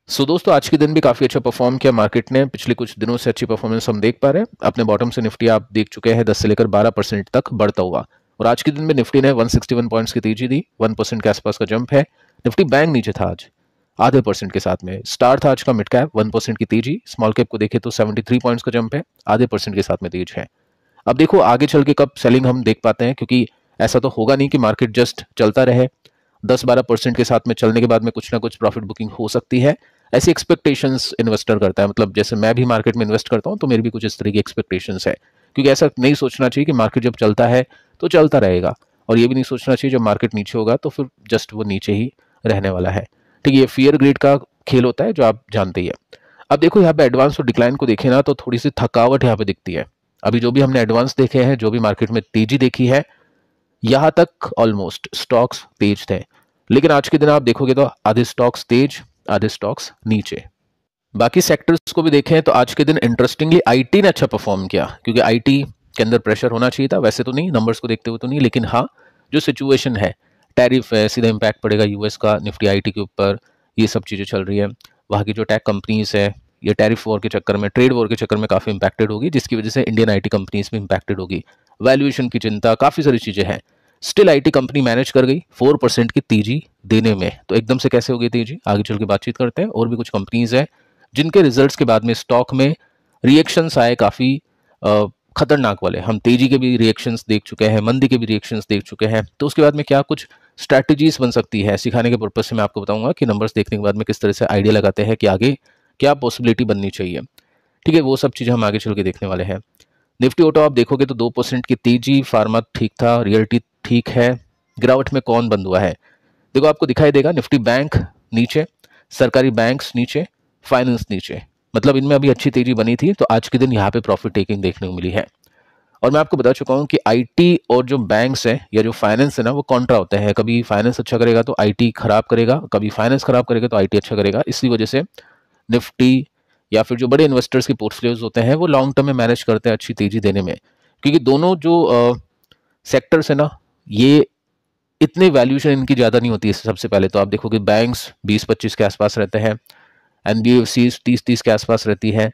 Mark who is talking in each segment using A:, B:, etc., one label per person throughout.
A: दोस्तों आज के दिन भी काफी अच्छा परफॉर्म किया मार्केट ने। पिछले कुछ दिनों से अच्छी परफॉर्मेंस हम देख पा रहे हैं। अपने बॉटम से निफ्टी आप देख चुके हैं 10 से लेकर 12% तक बढ़ता हुआ। और आज के दिन में निफ्टी ने 161 पॉइंट्स की तेजी दी, 1% के आसपास का जंप है। निफ्टी बैंक नीचे था आज आधे परसेंट के साथ में। स्टार था आज का मिड कैप 1% की तेजी, स्मॉल कैप को देखे तो 73 पॉइंट्स का जंप है, आधे परसेंट के साथ में तेज है। अब देखो आगे चल के कब सेलिंग हम देख पाते हैं, क्योंकि ऐसा तो होगा नहीं कि मार्केट जस्ट चलता रहे। 10-12% के साथ में चलने के बाद में कुछ ना कुछ प्रॉफिट बुकिंग हो सकती है। ऐसी एक्सपेक्टेशंस इन्वेस्टर करता है, मतलब जैसे मैं भी मार्केट में इन्वेस्ट करता हूं तो मेरी भी कुछ इस तरह की एक्सपेक्टेशंस है। क्योंकि ऐसा नहीं सोचना चाहिए कि मार्केट जब चलता है तो चलता रहेगा, और ये भी नहीं सोचना चाहिए जब मार्केट नीचे होगा तो फिर जस्ट वो नीचे ही रहने वाला है। ठीक है, ये फियर ग्रिड का खेल होता है जो आप जानते ही है। अब देखो यहाँ पे एडवांस और डिक्लाइन को देखें ना तो थोड़ी सी थकावट यहाँ पे दिखती है। अभी जो भी हमने एडवांस देखे हैं, जो भी मार्केट में तेजी देखी है, यहां तक ऑलमोस्ट स्टॉक्स तेज थे। लेकिन आज के दिन आप देखोगे तो आधे स्टॉक्स तेज, आधे स्टॉक्स नीचे। बाकी सेक्टर्स को भी देखें तो आज के दिन इंटरेस्टिंगली आईटी ने अच्छा परफॉर्म किया, क्योंकि आईटी के अंदर प्रेशर होना चाहिए था। वैसे तो नहीं, नंबर्स को देखते हुए तो नहीं, लेकिन हाँ जो सिचुएशन है, टैरिफ है, सीधा इंपैक्ट पड़ेगा यूएस का निफ्टी आईटी के ऊपर, ये सब चीज़ें चल रही है। वहाँ की जो टेक कंपनीज है, ये टैरिफ वॉर के चक्कर में, ट्रेड वॉर के चक्कर में काफ़ी इंपैक्टेड होगी, जिसकी वजह से इंडियन आईटी कंपनीज भी इंपैक्टेड होगी। वैल्यूएशन की चिंता, काफ़ी सारी चीज़ें हैं। स्टिल आईटी कंपनी मैनेज कर गई 4% की तेजी देने में। तो एकदम से कैसे हो गई तेजी, आगे चल के बातचीत करते हैं। और भी कुछ कंपनीज हैं जिनके रिजल्ट्स के बाद में स्टॉक में रिएक्शंस आए काफ़ी खतरनाक वाले। हम तेजी के भी रिएक्शंस देख चुके हैं, मंदी के भी रिएक्शंस देख चुके हैं। तो उसके बाद में क्या कुछ स्ट्रैटेजीज बन सकती है, सिखाने के पर्पज से मैं आपको बताऊंगा कि नंबर्स देखने के बाद में किस तरह से आइडिया लगाते हैं कि आगे क्या पॉसिबिलिटी बननी चाहिए। ठीक है, वो सब चीज़ें हम आगे चल के देखने वाले हैं। निफ्टी ऑटो आप देखोगे तो 2% की तेजी, फार्मा ठीक था, रियल्टी ठीक है। गिरावट में कौन बंद हुआ है, देखो आपको दिखाई देगा, निफ्टी बैंक नीचे, सरकारी बैंक्स नीचे, फाइनेंस नीचे। मतलब इनमें अभी अच्छी तेजी बनी थी, तो आज के दिन यहाँ पे प्रॉफिट टेकिंग देखने को मिली है। और मैं आपको बता चुका हूँ कि आईटी और जो बैंक्स है या जो फाइनेंस है ना, वो कॉन्ट्रा होते हैं। कभी फाइनेंस अच्छा करेगा तो आईटी खराब करेगा, कभी फाइनेंस खराब करेगा तो आईटी अच्छा करेगा। इसी वजह से निफ्टी या फिर जो बड़े इन्वेस्टर्स के पोर्टफोलियोज होते हैं वो लॉन्ग टर्म में मैनेज करते हैं अच्छी तेजी देने में। क्योंकि दोनों जो सेक्टर्स है ना, ये इतनी वैल्यूएशन इनकी ज़्यादा नहीं होती है। सबसे पहले तो आप देखोगे बैंक्स 20-25 के आसपास रहते हैं, एनबीएफसीज 30-30 के आसपास रहती है।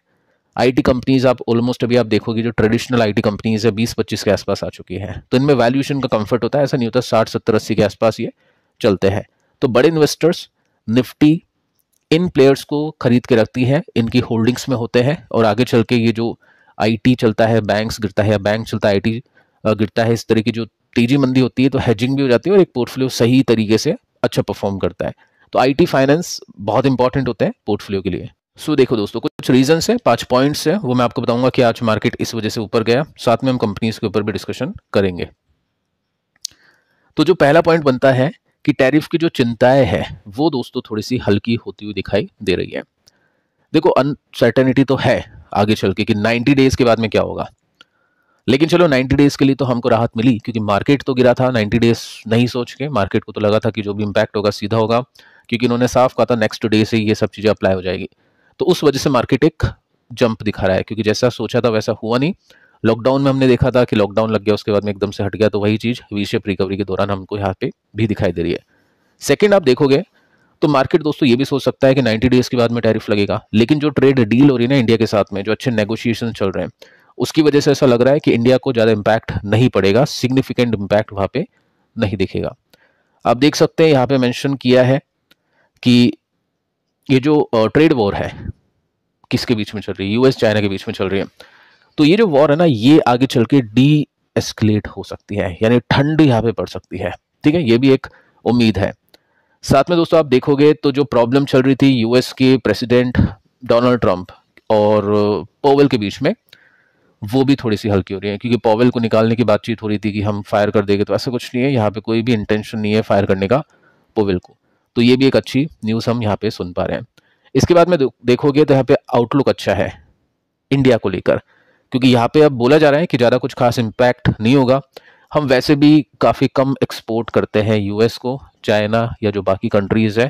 A: आईटी कंपनीज आप ऑलमोस्ट अभी आप देखोगे जो ट्रेडिशनल आईटी कंपनीज है 20-25 के आसपास आ चुकी है। तो इनमें वैल्यूएशन का कंफर्ट होता है, ऐसा नहीं होता 60-70-80 के आसपास ये चलते हैं। तो बड़े इन्वेस्टर्स निफ्टी इन प्लेयर्स को खरीद के रखती है, इनकी होल्डिंग्स में होते हैं। और आगे चल के ये जो आईटी चलता है, बैंक्स गिरता है, या बैंक चलता है आईटी गिरता है, इस तरह की जो तेजी मंदी होती है तो हेजिंग भी हो जाती है और एक पोर्टफोलियो सही तरीके से अच्छा परफॉर्म करता है। तो आईटी फाइनेंस बहुत इंपॉर्टेंट होता है पोर्टफोलियो के लिए। देखो दोस्तों, कुछ रीजंस है, 5 पॉइंट्स है, वो मैं आपको बताऊंगा कि आज मार्केट इस वजह से ऊपर गया। साथ में हम कंपनीज के ऊपर भी डिस्कशन करेंगे। तो जो पहला पॉइंट बनता है कि टैरिफ की जो चिंताएं है वो दोस्तों थोड़ी सी हल्की होती हुई दिखाई दे रही है। देखो अनसर्टेनिटी तो है आगे चल के कि 90 डेज के बाद में क्या होगा, लेकिन चलो 90 डेज के लिए तो हमको राहत मिली, क्योंकि मार्केट तो गिरा था 90 डेज नहीं सोच के। मार्केट को तो लगा था कि जो भी इंपैक्ट होगा सीधा होगा, क्योंकि उन्होंने साफ कहा था नेक्स्ट डे से ये सब चीज़ें अप्लाई हो जाएगी। तो उस वजह से मार्केट एक जंप दिखा रहा है, क्योंकि जैसा सोचा था वैसा हुआ नहीं। लॉकडाउन में हमने देखा था कि लॉकडाउन लग गया, उसके बाद में एकदम से हट गया, तो वही चीज़ वी शेप रिकवरी के दौरान हमको यहाँ पे भी दिखाई दे रही है। सेकेंड आप देखोगे तो मार्केट दोस्तों ये भी सोच सकता है कि 90 डेज के बाद में टैरिफ लगेगा, लेकिन जो ट्रेड डील हो रही है ना इंडिया के साथ में, जो अच्छे नेगोशिएशन चल रहे हैं, उसकी वजह से ऐसा लग रहा है कि इंडिया को ज़्यादा इंपैक्ट नहीं पड़ेगा, सिग्निफिकेंट इंपैक्ट वहाँ पे नहीं दिखेगा। आप देख सकते हैं यहाँ पे मेंशन किया है कि ये जो ट्रेड वॉर है किसके बीच में चल रही है, यूएस चाइना के बीच में चल रही है। तो ये जो वॉर है ना, ये आगे चल के डी एस्केलेट हो सकती है, यानी ठंड यहाँ पे पड़ सकती है। ठीक है, ये भी एक उम्मीद है। साथ में दोस्तों आप देखोगे तो जो प्रॉब्लम चल रही थी यूएस के प्रेसिडेंट डोनाल्ड ट्रंप और पोवेल के बीच में, वो भी थोड़ी सी हल्की हो रही है, क्योंकि पोवेल को निकालने की बातचीत हो रही थी कि हम फायर कर देंगे, तो ऐसा कुछ नहीं है, यहाँ पे कोई भी इंटेंशन नहीं है फायर करने का पोवेल को। तो ये भी एक अच्छी न्यूज़ हम यहाँ पे सुन पा रहे हैं। इसके बाद में देखोगे तो यहाँ पे आउटलुक अच्छा है इंडिया को लेकर, क्योंकि यहाँ पे अब बोला जा रहा है कि ज़्यादा कुछ खास इम्पैक्ट नहीं होगा। हम वैसे भी काफ़ी कम एक्सपोर्ट करते हैं यूएस को, चाइना या जो बाकी कंट्रीज़ है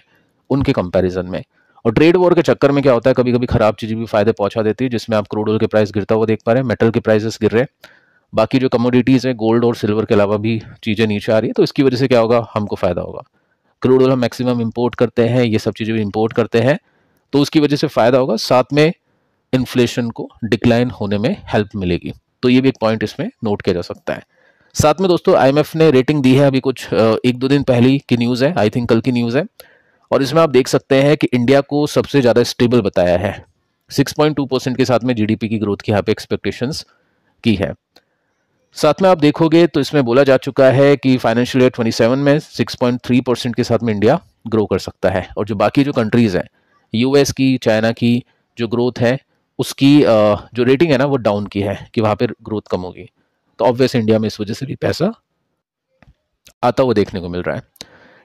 A: उनके कंपैरिजन में। और ट्रेड वॉर के चक्कर में क्या होता है, कभी कभी खराब चीज़ें भी फायदे पहुंचा देती है, जिसमें आप क्रूड ऑयल के प्राइस गिरता हुआ देख पा रहे हैं, मेटल के प्राइसेस गिर रहे हैं, बाकी जो कमोडिटीज़ है गोल्ड और सिल्वर के अलावा भी चीज़ें नीचे आ रही है। तो इसकी वजह से क्या होगा, हमको फ़ायदा होगा। क्रूड ऑयल हम मैक्सिमम इंपोर्ट करते हैं, ये सब चीज़ें भी इंपोर्ट करते हैं, तो उसकी वजह से फायदा होगा, साथ में इन्फ्लेशन को डिक्लाइन होने में हेल्प मिलेगी। तो ये भी एक पॉइंट इसमें नोट किया जा सकता है। साथ में दोस्तों आईएमएफ ने रेटिंग दी है, अभी कुछ 1-2 दिन पहले की न्यूज़ है, आई थिंक कल की न्यूज़ है, और इसमें आप देख सकते हैं कि इंडिया को सबसे ज़्यादा स्टेबल बताया है। 6.2% के साथ में जीडीपी की ग्रोथ की यहाँ पे एक्सपेक्टेशंस की है। साथ में आप देखोगे तो इसमें बोला जा चुका है कि फाइनेंशियल ईयर 27 में 6.3% के साथ में इंडिया ग्रो कर सकता है। और जो बाकी जो कंट्रीज़ हैं, यूएस की, चाइना की जो ग्रोथ है उसकी जो रेटिंग है ना वो डाउन की है कि वहाँ पर ग्रोथ कम होगी। तो ऑब्वियस इंडिया में इस वजह से भी पैसा आता हुआ देखने को मिल रहा है।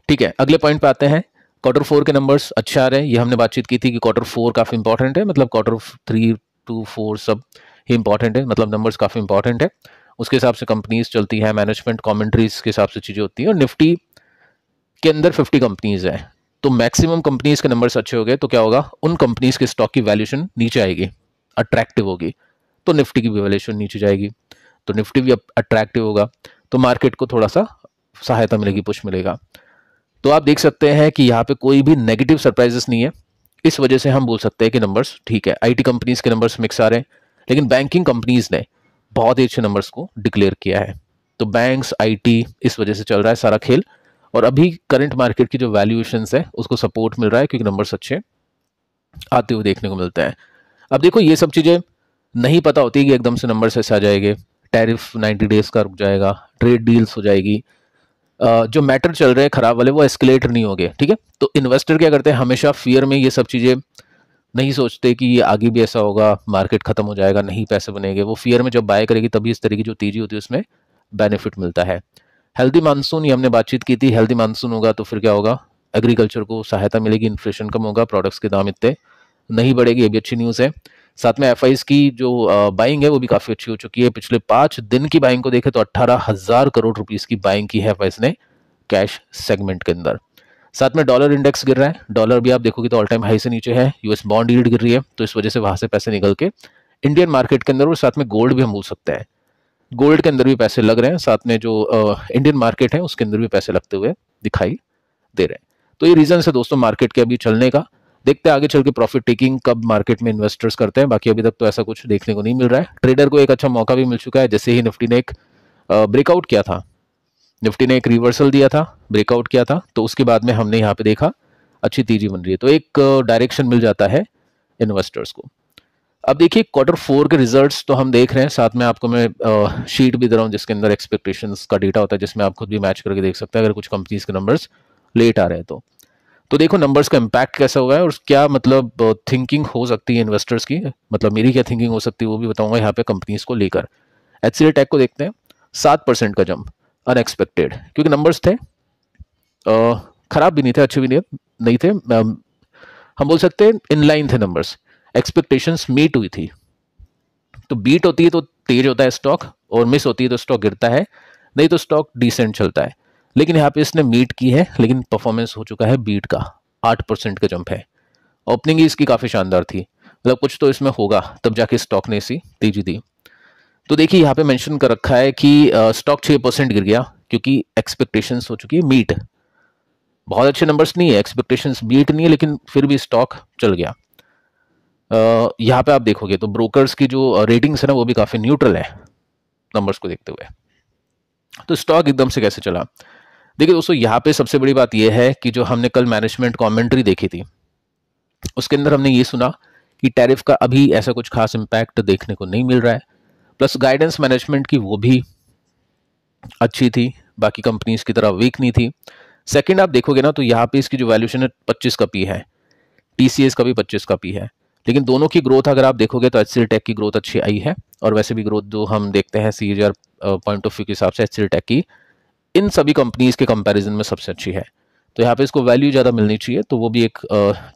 A: ठीक है, अगले पॉइंट पे आते हैं। Q4 के नंबर्स अच्छे आ रहे हैं, ये हमने बातचीत की थी कि Q4 काफ़ी इंपॉर्टेंट है, मतलब Q3 to 4 सब ही इंपॉर्टेंट है, मतलब नंबर्स काफ़ी इंपॉर्टेंट है। उसके हिसाब से कंपनीज चलती है, मैनेजमेंट कमेंट्रीज के हिसाब से चीज़ें होती हैं। और निफ्टी के अंदर 50 कंपनीज हैं, तो मैक्सिमम कंपनीज के नंबर्स अच्छे हो गए तो क्या होगा, उन कंपनीज के स्टॉक की वैल्यूएशन नीचे आएगी, अट्रैक्टिव होगी, तो निफ्टी की भी वैल्यूएशन नीचे जाएगी, तो निफ्टी भी अट्रैक्टिव होगा, तो मार्केट को थोड़ा सा सहायता मिलेगी, पुश मिलेगा। तो आप देख सकते हैं कि यहाँ पे कोई भी नेगेटिव सरप्राइजेस नहीं है, इस वजह से हम बोल सकते हैं कि नंबर्स ठीक है। आईटी कंपनीज के नंबर्स मिक्स आ रहे हैं, लेकिन बैंकिंग कंपनीज ने बहुत ही अच्छे नंबर्स को डिक्लेयर किया है। तो बैंक्स, आईटी, इस वजह से चल रहा है सारा खेल। और अभी करंट मार्केट की जो वैल्यूएशंस है उसको सपोर्ट मिल रहा है, क्योंकि नंबर्स अच्छे आते हुए देखने को मिलते हैं। अब देखो, ये सब चीज़ें नहीं पता होती कि एकदम से नंबर्स ऐसे आ जाएंगे, टैरिफ 90 डेज का रुक जाएगा, ट्रेड डील्स हो जाएगी, जो मैटर चल रहे हैं खराब वाले वो एस्केलेट नहीं हो गए। ठीक है, तो इन्वेस्टर क्या करते हैं, हमेशा फियर में ये सब चीज़ें नहीं सोचते कि ये आगे भी ऐसा होगा, मार्केट खत्म हो जाएगा, नहीं पैसे बनेंगे। वो फियर में जब बाय करेगी तभी इस तरह की जो तेजी होती है उसमें बेनिफिट मिलता है। हेल्दी मानसून, ये हमने बातचीत की थी, हेल्दी मानसून होगा तो फिर क्या होगा, एग्रीकल्चर को सहायता मिलेगी, इन्फ्लेशन कम होगा, प्रोडक्ट्स के दाम इतने नहीं बढ़ेगी, ये भी अच्छी न्यूज़ है। साथ में एफआईज की जो बाइंग है वो भी काफ़ी अच्छी हो चुकी है। पिछले 5 दिन की बाइंग को देखें तो 18,000 करोड़ रुपीस की बाइंग की है एफआईज ने कैश सेगमेंट के अंदर। साथ में डॉलर इंडेक्स गिर रहा है, डॉलर भी आप देखोगे तो ऑल टाइम हाई से नीचे है, यूएस बॉन्ड यील्ड गिर रही है, तो इस वजह से वहां से पैसे निकल के इंडियन मार्केट के अंदर, और साथ में गोल्ड भी हम बोल सकते हैं, गोल्ड के अंदर भी पैसे लग रहे हैं, साथ में जो इंडियन मार्केट है उसके अंदर भी पैसे लगते हुए दिखाई दे रहे हैं। तो ये रीजन है दोस्तों मार्केट के अभी चलने का। देखते हैं आगे चल के प्रॉफिट टेकिंग कब मार्केट में इन्वेस्टर्स करते हैं, बाकी अभी तक तो ऐसा कुछ देखने को नहीं मिल रहा है। ट्रेडर को एक अच्छा मौका भी मिल चुका है, जैसे ही निफ्टी ने एक ब्रेकआउट किया था, निफ्टी ने एक रिवर्सल दिया था, ब्रेकआउट किया था, तो उसके बाद में हमने यहाँ पे देखा अच्छी तेजी बन रही है, तो एक डायरेक्शन मिल जाता है इन्वेस्टर्स को। अब देखिए Q4 के रिजल्ट्स तो हम देख रहे हैं, साथ में आपको मैं शीट भी दे रहा हूँ जिसके अंदर एक्सपेक्टेशंस का डेटा होता है, जिसमें आप खुद भी मैच करके देख सकते हैं अगर कुछ कंपनीज के नंबर्स लेट आ रहे हैं तो देखो नंबर्स का इम्पैक्ट कैसा हुआ है और क्या मतलब थिंकिंग हो सकती है इन्वेस्टर्स की, मतलब मेरी क्या थिंकिंग हो सकती है वो भी बताऊंगा यहाँ पे कंपनीज को लेकर। HCL टेक को देखते हैं, 7% का जंप, अनएक्सपेक्टेड, क्योंकि नंबर्स थे खराब भी नहीं थे, अच्छे भी नहीं थे, हम बोल सकते हैं इनलाइन थे नंबर्स, एक्सपेक्टेशंस मीट हुई थी। तो बीट होती है तो तेज होता है स्टॉक, और मिस होती है तो स्टॉक गिरता है, नहीं तो स्टॉक डिसेंट चलता है। लेकिन यहाँ पे इसने मीट की है, लेकिन परफॉर्मेंस हो चुका है बीट का, 8% का जंप है। ओपनिंग ही इसकी काफ़ी शानदार थी, मतलब कुछ तो इसमें होगा तब जाके स्टॉक ने इसी तेजी दी। तो देखिए यहाँ पे मेंशन कर रखा है कि स्टॉक 6% गिर गया क्योंकि एक्सपेक्टेशंस हो चुकी है मीट। बहुत अच्छे नंबर्स नहीं है, एक्सपेक्टेशंस मीट नहीं है, लेकिन फिर भी स्टॉक चल गया। यहाँ पे आप देखोगे तो ब्रोकर्स की जो रेटिंग्स है ना वो भी काफ़ी न्यूट्रल है नंबर्स को देखते हुए। तो स्टॉक एकदम से कैसे चला, देखिए दोस्तों यहाँ पे सबसे बड़ी बात यह है कि जो हमने कल मैनेजमेंट कमेंट्री देखी थी उसके अंदर हमने ये सुना कि टैरिफ का अभी ऐसा कुछ खास इम्पैक्ट देखने को नहीं मिल रहा है, प्लस गाइडेंस मैनेजमेंट की वो भी अच्छी थी, बाकी कंपनीज की तरह वीक नहीं थी। सेकंड आप देखोगे ना तो यहाँ पे इसकी जो वैल्यूएशन है 25 का पी है, टीसीएस का भी 25 का पी है, लेकिन दोनों की ग्रोथ अगर आप देखोगे तो HCL टेक की ग्रोथ अच्छी आई है, और वैसे भी ग्रोथ जो हम देखते हैं CAGR पॉइंट ऑफ व्यू के हिसाब से HCL टेक की इन सभी कंपनीज के कंपैरिजन में सबसे अच्छी है। तो यहाँ पे इसको वैल्यू ज़्यादा मिलनी चाहिए, तो वो भी एक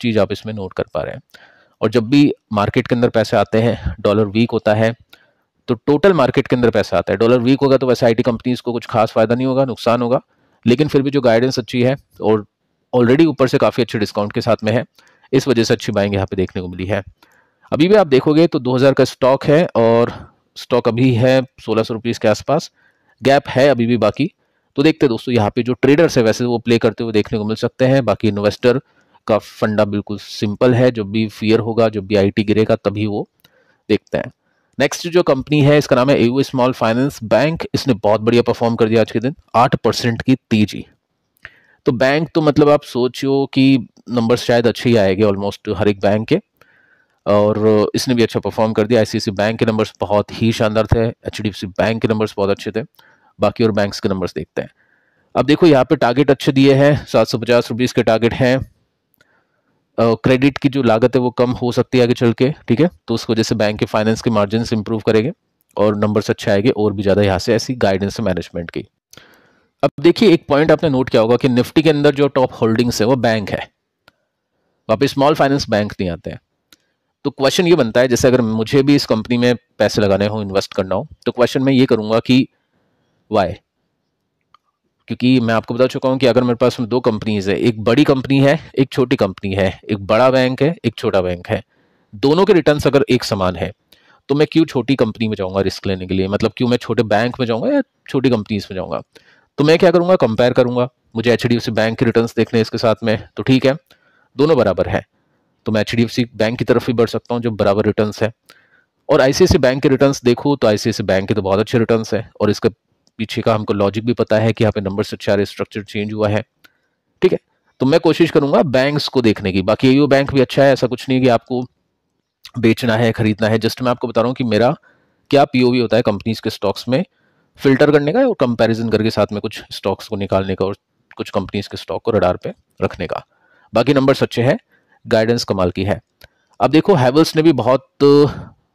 A: चीज़ आप इसमें नोट कर पा रहे हैं। और जब भी मार्केट के अंदर पैसे आते हैं, डॉलर वीक होता है तो टोटल मार्केट के अंदर पैसा आता है, डॉलर वीक होगा तो वैसे आईटी कंपनीज को कुछ खास फायदा नहीं होगा, नुकसान होगा, लेकिन फिर भी जो गाइडेंस अच्छी है और ऑलरेडी ऊपर से काफ़ी अच्छे डिस्काउंट के साथ में है, इस वजह से अच्छी बाइंग यहाँ पे देखने को मिली है। अभी भी आप देखोगे तो 2000 का स्टॉक है और स्टॉक अभी है 1600 रुपीज़ के आसपास, गैप है अभी भी बाकी। तो देखते हैं दोस्तों यहाँ पे जो ट्रेडर्स है वैसे वो प्ले करते हुए देखने को मिल सकते हैं, बाकी इन्वेस्टर का फंडा बिल्कुल सिंपल है, जब भी फियर होगा, जब भी आईटी गिरेगा तभी वो देखते हैं। नेक्स्ट जो कंपनी है इसका नाम है एयू स्मॉल फाइनेंस बैंक। इसने बहुत बढ़िया परफॉर्म कर दिया आज के दिन, 8% की तेजी। तो बैंक तो मतलब आप सोचो कि नंबर्स शायद अच्छे ही आएंगे ऑलमोस्ट हर एक बैंक के, और इसने भी अच्छा परफॉर्म कर दिया। आईसीआईसी बैंक के नंबर्स बहुत ही शानदार थे, एचडीएफसी बैंक के नंबर्स बहुत अच्छे थे। बाकी और बैंक्स के नंबर्स देखते हैं। अब देखो यहाँ पे टारगेट अच्छे दिए हैं, 750 रुपीज़ के टारगेट हैं। क्रेडिट की जो लागत है वो कम हो सकती है आगे चल के, ठीक है, तो उसकी वजह से बैंक के फाइनेंस के मार्जिन इंप्रूव करेंगे और नंबर्स अच्छे आएंगे और भी ज़्यादा यहाँ से ऐसी गाइडेंस है मैनेजमेंट की। अब देखिए एक पॉइंट आपने नोट किया होगा कि निफ्टी के अंदर जो टॉप होल्डिंग्स है वो बैंक है, वहाँ पे स्मॉल फाइनेंस बैंक नहीं आते हैं। तो क्वेश्चन ये बनता है, जैसे अगर मुझे भी इस कंपनी में पैसे लगाने हो, इन्वेस्ट करना हो, तो क्वेश्चन मैं ये करूँगा कि वाई, क्योंकि मैं आपको बता चुका हूँ कि अगर मेरे पास दो कंपनीज है, एक बड़ी कंपनी है एक छोटी कंपनी है, एक बड़ा बैंक है एक छोटा बैंक है, दोनों के रिटर्न्स अगर एक समान है, तो मैं क्यों छोटी कंपनी में जाऊँगा रिस्क लेने के लिए, मतलब क्यों मैं छोटे बैंक में जाऊँगा या छोटी कंपनीज में जाऊँगा। तो मैं क्या करूँगा, कंपेयर करूँगा। मुझे एचडीएफसी बैंक के रिटर्न्स देखने इसके साथ में, तो ठीक है दोनों बराबर है, तो मैं एचडीएफसी बैंक की तरफ ही बढ़ सकता हूँ जो बराबर रिटर्न्स है। और आईसीआईसी बैंक के रिटर्न्स देखूँ तो आईसीआईसी बैंक के तो बहुत अच्छे रिटर्न्स है, और इसका पीछे का हमको लॉजिक भी पता है कि यहाँ पे नंबर से अच्छा स्ट्रक्चर चेंज हुआ है, ठीक है। तो मैं कोशिश करूंगा बैंक्स को देखने की। बाकी एयू बैंक भी अच्छा है, ऐसा कुछ नहीं कि आपको बेचना है खरीदना है, जस्ट मैं आपको बता रहा हूँ कि मेरा क्या पीओवी होता है कंपनीज के स्टॉक्स में फिल्टर करने का और कंपैरिजन करके साथ में कुछ स्टॉक्स को निकालने का और कुछ कंपनीज के स्टॉक को रडार पे रखने का। बाकी नंबर्स अच्छे हैं, गाइडेंस कमाल की है। अब देखो हैवेल्स ने भी बहुत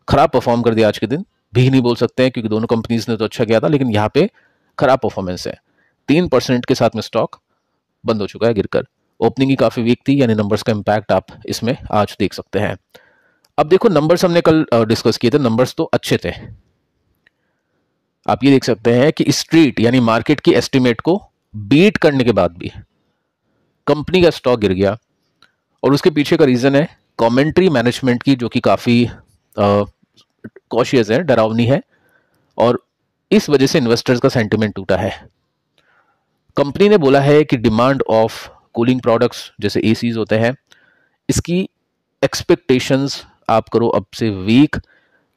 A: खराब परफॉर्म कर दिया आज के दिन, भी नहीं बोल सकते हैं क्योंकि दोनों कंपनीज ने तो अच्छा किया था, लेकिन यहाँ पे खराब परफॉर्मेंस है। 3% के साथ में स्टॉक बंद हो चुका है गिरकर। ओपनिंग ही काफी वीक थी, यानी नंबर्स का इंपैक्ट आप इसमें आज देख सकते हैं। अब देखो नंबर्स हमने कल डिस्कस किए थे, नंबर्स तो अच्छे थे। आप ये देख सकते हैं कि स्ट्रीट यानी मार्केट की एस्टिमेट को बीट करने के बाद भी कंपनी का स्टॉक गिर गया, और उसके पीछे का रीजन है कमेंट्री मैनेजमेंट की, जो कि काफी कॉशियस है, डरावनी है, और इस वजह से इन्वेस्टर्स का सेंटिमेंट टूटा है। कंपनी ने बोला है कि डिमांड ऑफ कूलिंग प्रोडक्ट्स जैसे एसीज होते हैं, इसकी एक्सपेक्टेशंस आप करो अब से वीक,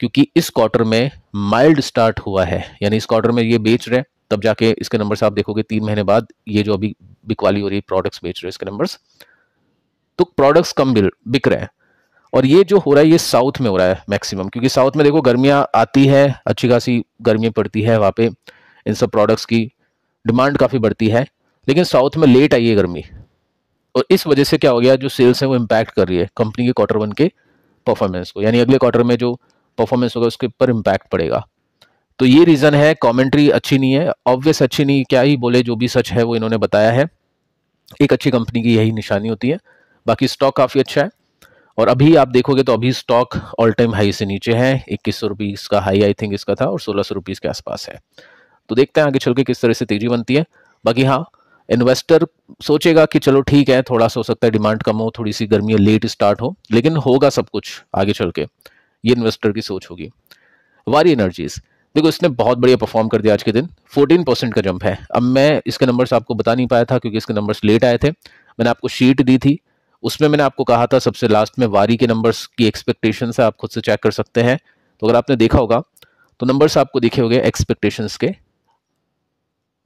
A: क्योंकि इस क्वार्टर में माइल्ड स्टार्ट हुआ है, यानी इस क्वार्टर में ये बेच रहे हैं, तब जाके इसके नंबर्स आप देखोगे 3 महीने बाद ये जो अभी बिकवाली हो रही प्रोडक्ट्स बेच रहे हैं इसके नंबर्स, तो प्रोडक्ट्स कम बिक रहे हैं। और ये जो हो रहा है ये साउथ में हो रहा है मैक्सिमम, क्योंकि साउथ में देखो गर्मियां आती है, अच्छी खासी गर्मी पड़ती है, वहाँ पे इन सब प्रोडक्ट्स की डिमांड काफ़ी बढ़ती है, लेकिन साउथ में लेट आई है गर्मी, और इस वजह से क्या हो गया, जो सेल्स है वो इम्पैक्ट कर रही है कंपनी के क्वार्टर 1 के परफॉर्मेंस को, यानी अगले क्वार्टर में जो परफॉर्मेंस होगा उसके ऊपर इम्पैक्ट पड़ेगा। तो ये रीज़न है, कॉमेंट्री अच्छी नहीं है, ऑब्वियस अच्छी नहीं, क्या ही बोले, जो भी सच है वो इन्होंने बताया है। एक अच्छी कंपनी की यही निशानी होती है। बाकी स्टॉक काफ़ी अच्छा है, और अभी आप देखोगे तो अभी स्टॉक ऑल टाइम हाई से नीचे है, 2100 रुपीज़ का हाई आई थिंक इसका था, और 1600 रुपीज़ के आसपास है। तो देखते हैं आगे चल के किस तरह से तेजी बनती है। बाकी हाँ, इन्वेस्टर सोचेगा कि चलो ठीक है, थोड़ा सा हो सकता है डिमांड कम हो, थोड़ी सी गर्मी लेट स्टार्ट हो, लेकिन होगा सब कुछ आगे चल के, ये इन्वेस्टर की सोच होगी। वारी एनर्जीज देखो इसने बहुत बढ़िया परफॉर्म कर दिया आज के दिन, 14% का जंप है। अब मैं इसके नंबर्स आपको बता नहीं पाया था क्योंकि इसके नंबर्स लेट आए थे, मैंने आपको शीट दी थी, उसमें मैंने आपको कहा था सबसे लास्ट में वारी के नंबर्स की एक्सपेक्टेशन है, आप खुद से चेक कर सकते हैं। तो अगर आपने देखा होगा तो नंबर्स आपको दिखे होंगे एक्सपेक्टेशंस के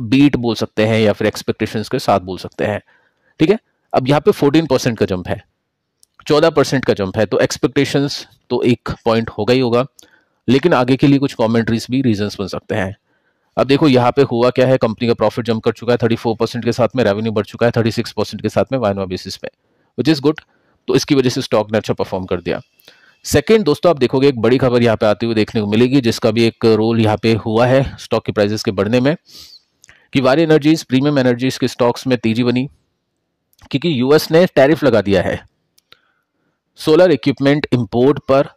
A: बीट बोल सकते हैं, या फिर एक्सपेक्टेशंस के साथ बोल सकते हैं, ठीक है। अब यहाँ पे 14% का जंप है, 14% का जंप है, तो एक्सपेक्टेशंस तो एक पॉइंट होगा ही होगा, लेकिन आगे के लिए कुछ कमेंट्रीज भी रीजंस बन सकते हैं। अब देखो यहाँ पे हुआ क्या है, कंपनी का प्रॉफिट जंप कर चुका है 34% के साथ में, रेवेन्यू बढ़ चुका है 36% के साथ में वायनवा बेसिस पे, विच इज गुड। तो इसकी वजह से स्टॉक ने अच्छा परफॉर्म कर दिया। सेकंड दोस्तों, आप देखोगे एक बड़ी खबर यहाँ पे आती हुई देखने को मिलेगी, जिसका भी एक रोल यहाँ पे हुआ है स्टॉक के प्राइसेस के बढ़ने में, कि वारी एनर्जीज प्रीमियम एनर्जीज के स्टॉक्स में तेजी बनी, क्योंकि यूएस ने टैरिफ लगा दिया है सोलर इक्विपमेंट इंपोर्ट पर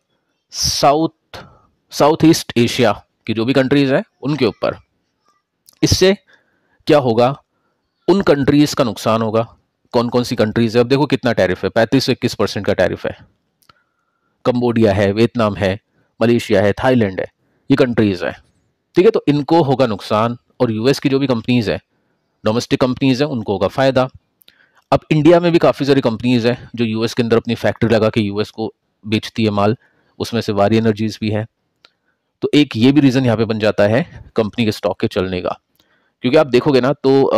A: साउथ ईस्ट एशिया की जो भी कंट्रीज हैं उनके ऊपर। इससे क्या होगा, उन कंट्रीज का नुकसान होगा। कौन कौन सी कंट्रीज है, अब देखो कितना टैरिफ है, 35 से 21% का टैरिफ है। कंबोडिया है, वियतनाम है, मलेशिया है, थाईलैंड है, ये कंट्रीज है, ठीक है। तो इनको होगा नुकसान, और यूएस की जो भी कंपनीज है, डोमेस्टिक कंपनीज है, उनको होगा फायदा। अब इंडिया में भी काफ़ी सारी कंपनीज हैं जो यूएस के अंदर अपनी फैक्ट्री लगा के यूएस को बेचती है माल, उसमें से वारी एनर्जीज भी है। तो एक ये भी रीज़न यहाँ पे बन जाता है कंपनी के स्टॉक के चलने का, क्योंकि आप देखोगे ना तो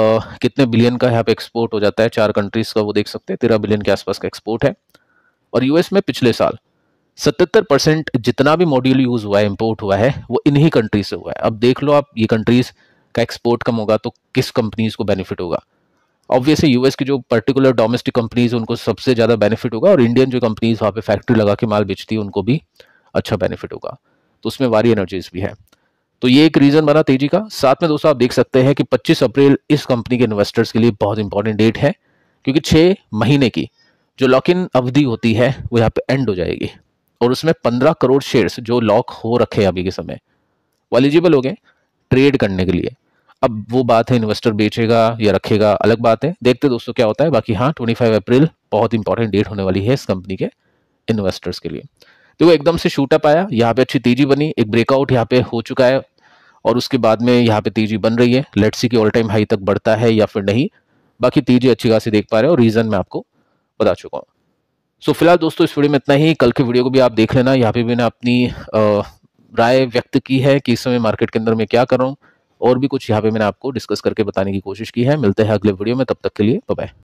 A: कितने बिलियन का यहाँ पे एक्सपोर्ट हो जाता है, 4 कंट्रीज का वो देख सकते हैं, 13 बिलियन के आसपास का एक्सपोर्ट है। और यूएस में पिछले साल 77% जितना भी मॉड्यूल यूज हुआ है, इंपोर्ट हुआ है, वो इन्हीं कंट्रीज से हुआ है। अब देख लो आप, ये कंट्रीज का एक्सपोर्ट कम होगा तो किस कंपनीज को बेनिफिट होगा? ऑब्वियसली यूएस की जो पर्टिकुलर डोमेस्टिक कंपनीज उनको सबसे ज़्यादा बेनिफिट होगा, और इंडियन जो कंपनीज वहाँ पे फैक्ट्री लगा के माल बेचती है उनको भी अच्छा बेनिफिट होगा। तो उसमें वारी एनर्जीज भी है। तो ये एक रीजन बना तेजी का। साथ में दोस्तों आप देख सकते हैं कि 25 अप्रैल इस कंपनी के इन्वेस्टर्स के लिए बहुत इंपॉर्टेंट डेट है, क्योंकि 6 महीने की जो लॉक इन अवधि होती है वो यहाँ पे एंड हो जाएगी, और उसमें 15 करोड़ शेयर्स जो लॉक हो रखे हैं अभी के समय, वो एलिजिबल हो गए ट्रेड करने के लिए। अब वो बात है इन्वेस्टर बेचेगा या रखेगा, अलग बात है, देखते दोस्तों क्या होता है। बाकी हाँ, 25 अप्रैल बहुत इंपॉर्टेंट डेट होने वाली है इस कंपनी के इन्वेस्टर्स के लिए। तो वो एकदम से शूट अप आया, यहाँ पे अच्छी तेजी बनी, एक ब्रेकआउट यहाँ पे हो चुका है, और उसके बाद में यहाँ पे तेजी बन रही है। लेट्स सी कि ऑल टाइम हाई तक बढ़ता है या फिर नहीं। बाकी तेजी अच्छी खासी देख पा रहे हो, और रीजन मैं आपको बता चुका हूँ। सो फिलहाल दोस्तों इस वीडियो में इतना ही। कल के वीडियो को भी आप देख लेना, यहाँ पे मैंने अपनी राय व्यक्त की है कि इस समय मार्केट के अंदर मैं क्या कर रहा हूँ, और भी कुछ यहाँ पे मैंने आपको डिस्कस करके बताने की कोशिश की है। मिलते हैं अगले वीडियो में, तब तक के लिए बाय बाय।